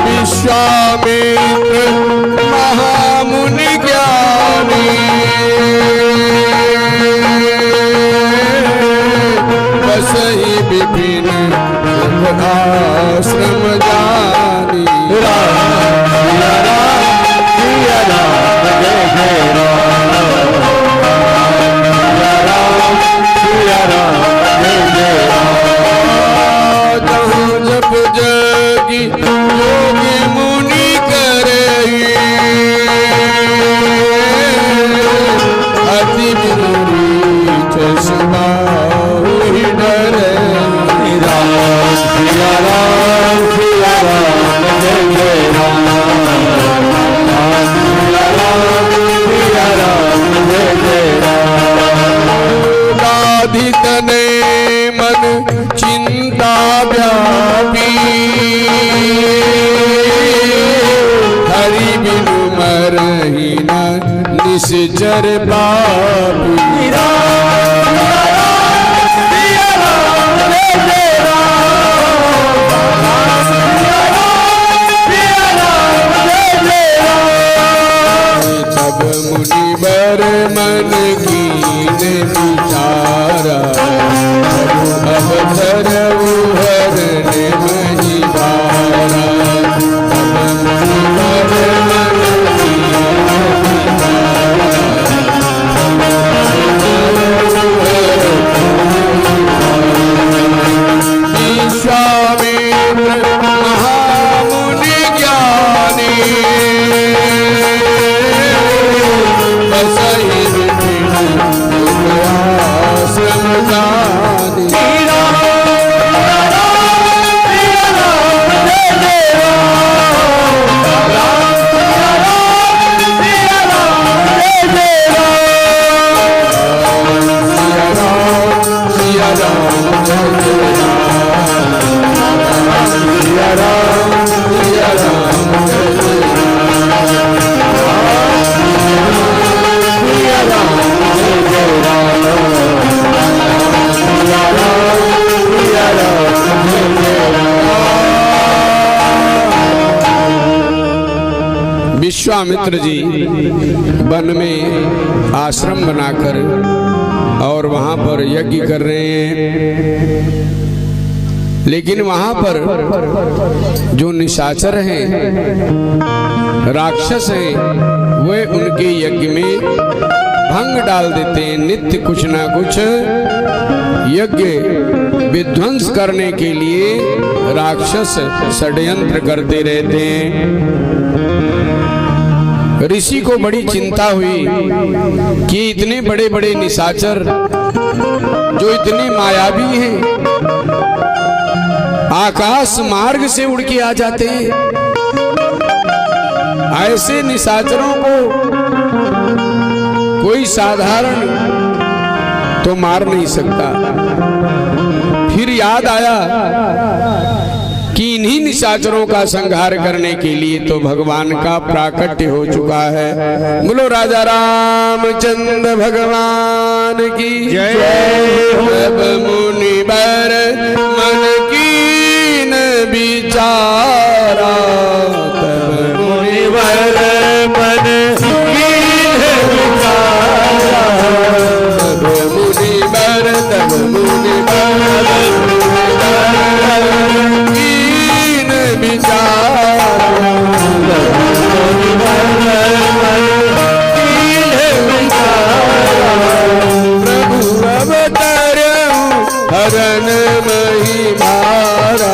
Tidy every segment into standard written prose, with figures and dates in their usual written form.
विश्वामित्र महामुनि ज्ञानी बसहि विपिन आश्रम जानी। राम सिया राम जय जय राम। सिया राम जय जय राम। जहाँ जप जगी योगी मुनि करई अति विनीत सुभाव ही डरई। राम सिया राम जय जय राम। सिया राम जय जय राम। गाधी तने मन चिंता व्यापी हरि बिनु मरहि न निश्चर पापी। तब मुनिवर मन कीन विचारा अवसर हरण मही बारा। तब मुनिवर मन विश्वामित्र महामुनि ज्ञानी बसहि विपिन आश्रम जानी। विश्वामित्र जी वन में आश्रम बनाकर और वहां पर यज्ञ कर रहे हैं, लेकिन वहां पर जो निशाचर हैं, राक्षस हैं, वे उनके यज्ञ में भंग डाल देते हैं। नित्य कुछ ना कुछ यज्ञ विध्वंस करने के लिए राक्षस षड्यंत्र करते रहते हैं। ऋषि को बड़ी चिंता हुई कि इतने बड़े बड़े निशाचर जो इतने मायावी हैं, आकाश मार्ग से उड़ के आ जाते हैं। ऐसे निशाचरों को कोई साधारण तो मार नहीं सकता। फिर याद आया कि इन्हीं निशाचरों का संहार करने के लिए तो भगवान का प्राकट्य हो चुका है। बोलो राजा रामचंद्र भगवान की जय। तब मुनिवर मन कीन विचारा, तब मुनिवर मन कीन विचारा। तब मुनिवर प्रभु अवतार हरण मही मारा।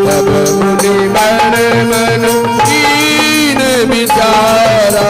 तब मुनिवर मन कीन विचारा।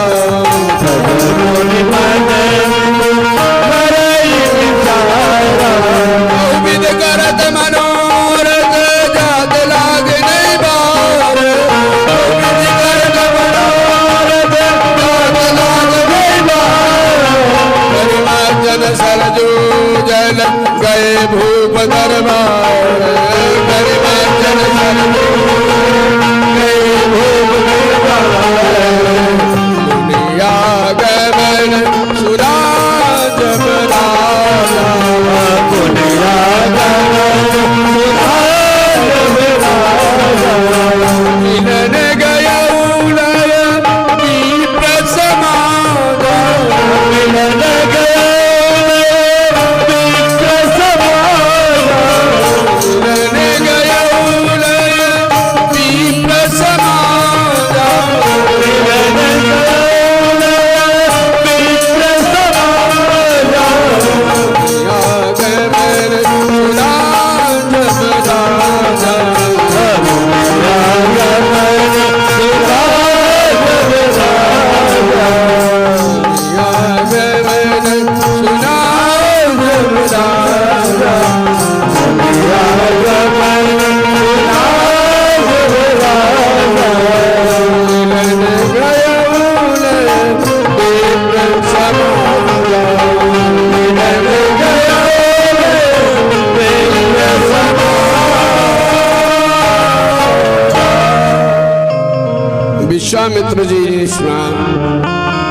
विश्वामित्र जी ने सुना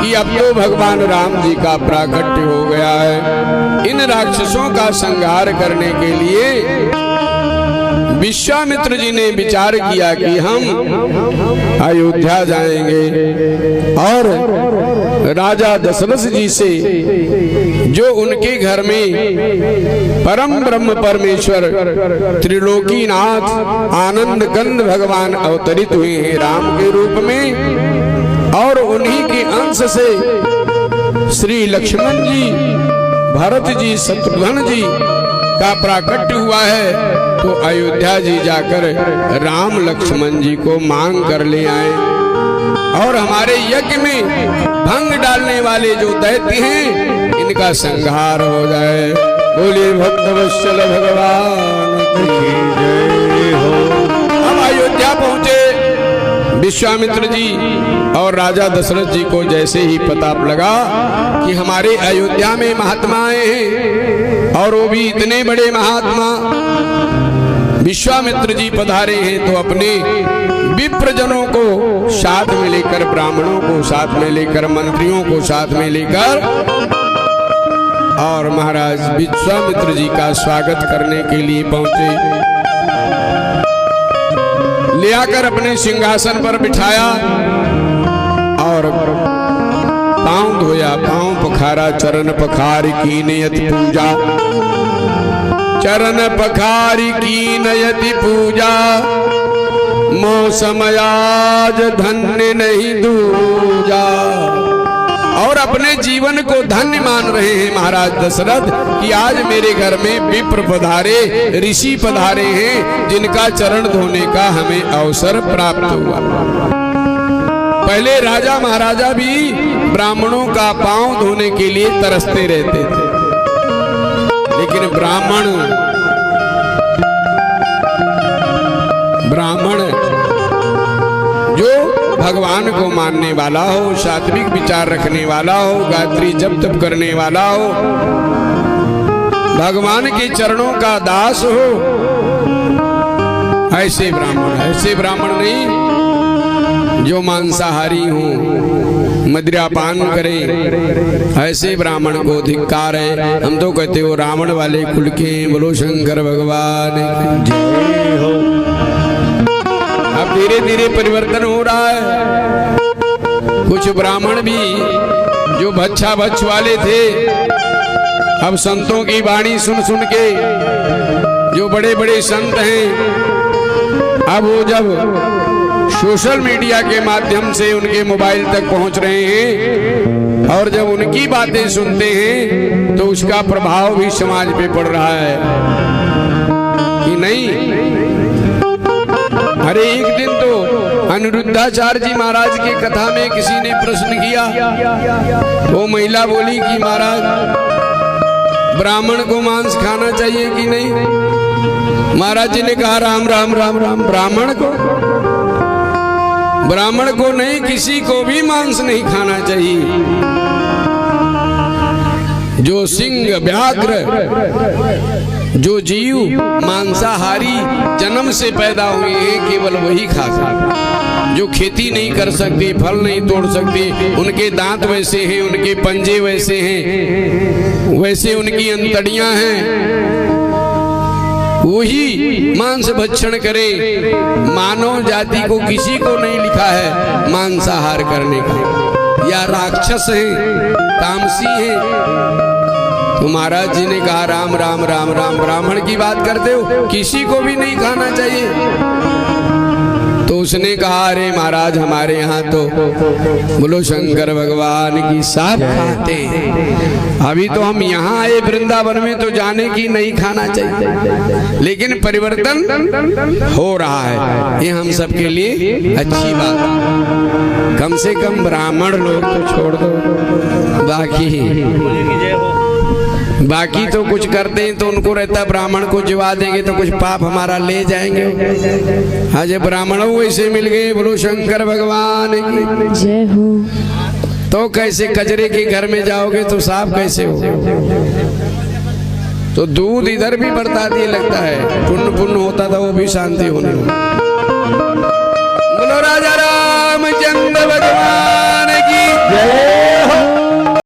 कि अब तो भगवान राम जी का प्राकट्य हो गया है, इन राक्षसों का संहार करने के लिए विश्वामित्र जी ने विचार किया कि हम अयोध्या जाएंगे और राजा दशरथ जी से, जो उनके घर में परम ब्रह्म परमेश्वर त्रिलोकीनाथ आनंद कंद भगवान अवतरित हुए हैं राम के रूप में, और उन्हीं के अंश से श्री लक्ष्मण जी, भरत जी, शत्रुघ्न जी का प्राकट्य हुआ है, तो अयोध्या जी जाकर राम लक्ष्मण जी को मांग कर ले आए और हमारे यज्ञ में भंग डालने वाले जो दैत्य हैं इनका संहार हो जाए। बोलिए भक्तवत्सल भगवान की जय हो। हम अयोध्या पहुंचे। विश्वामित्र जी और राजा दशरथ जी को जैसे ही पता लगा कि हमारे अयोध्या में महात्मा आए हैं और वो भी इतने बड़े महात्मा विश्वामित्र जी पधारे हैं, तो अपने विप्रजनों को साथ में लेकर, ब्राह्मणों को साथ में लेकर, मंत्रियों को साथ में लेकर और महाराज विश्वामित्र जी का स्वागत करने के लिए पहुंचे। ले आकर अपने सिंहासन पर बिठाया और पांव धोया, पांव पखारा, चरण पखार की नियति पूजा, चरण पखारी की नयति पूजा, मौसम आज धन्य नहीं दूजा। और अपने जीवन को धन्य मान रहे हैं महाराज दशरथ कि आज मेरे घर में विप्र पधारे, ऋषि पधारे हैं, जिनका चरण धोने का हमें अवसर प्राप्त हुआ। पहले राजा महाराजा भी ब्राह्मणों का पांव धोने के लिए तरसते रहते थे, लेकिन ब्राह्मण जो भगवान को मानने वाला हो, सात्विक विचार रखने वाला हो, गायत्री जप तप करने वाला हो, भगवान के चरणों का दास हो, ऐसे ब्राह्मण नहीं जो मांसाहारी हो, मदिरापान करें, ऐसे ब्राह्मण को धिक्कार है। हम तो कहते हो रावण वाले कुल के। बोलो शंकर भगवान जय हो। अब धीरे धीरे परिवर्तन हो रहा है। कुछ ब्राह्मण भी जो भच्छा भच्छ वाले थे, अब संतों की वाणी सुन सुन के, जो बड़े बड़े संत हैं, अब वो जब सोशल मीडिया के माध्यम से उनके मोबाइल तक पहुंच रहे हैं और जब उनकी बातें सुनते हैं तो उसका प्रभाव भी समाज पे पड़ रहा है कि नहीं। अरे एक दिन तो अनिरुद्धाचार्य जी महाराज की कथा में किसी ने प्रश्न किया, वो महिला बोली कि महाराज ब्राह्मण को मांस खाना चाहिए कि नहीं। महाराज जी ने कहा राम राम राम राम, ब्राह्मण को नहीं, किसी को भी मांस नहीं खाना चाहिए। जो सिंह व्याघ्र, जो जीव मांसाहारी जन्म से पैदा हुए हैं, केवल वही खा सकते। जो खेती नहीं कर सकते, फल नहीं तोड़ सकते, उनके दांत वैसे हैं, उनके पंजे वैसे हैं, वैसे उनकी अंतड़ियां हैं, वही मांस भक्षण करे। मानव जाति को किसी को नहीं लिखा है मांसाहार करने का। या राक्षस हैं, तामसी हैं। तो महाराज जी ने कहा राम राम राम राम, ब्राह्मण की बात करते हो, किसी को भी नहीं खाना चाहिए। तो उसने कहा अरे महाराज हमारे यहाँ तो बोलो शंकर भगवान की सब खाते हैं। अभी तो हम यहाँ आए वृंदावन में तो जाने की नहीं खाना चाहिए, लेकिन परिवर्तन हो रहा है, ये हम सबके लिए अच्छी बात। कम से कम ब्राह्मण लोग तो छोड़ दो, बाकी तो कुछ करते हैं तो उनको रहता ब्राह्मण को जिवा देंगे तो कुछ पाप हमारा ले जाएंगे। आज ब्राह्मणों वैसे मिल गए, बोलो शंकर भगवान की जय हो। तो कैसे कचरे के घर में जाओगे तो साफ कैसे हो? तो दूध इधर भी बढ़ता दिए लगता है, पुण्य पुण्य होता था वो भी शांति होने। बोलो राजा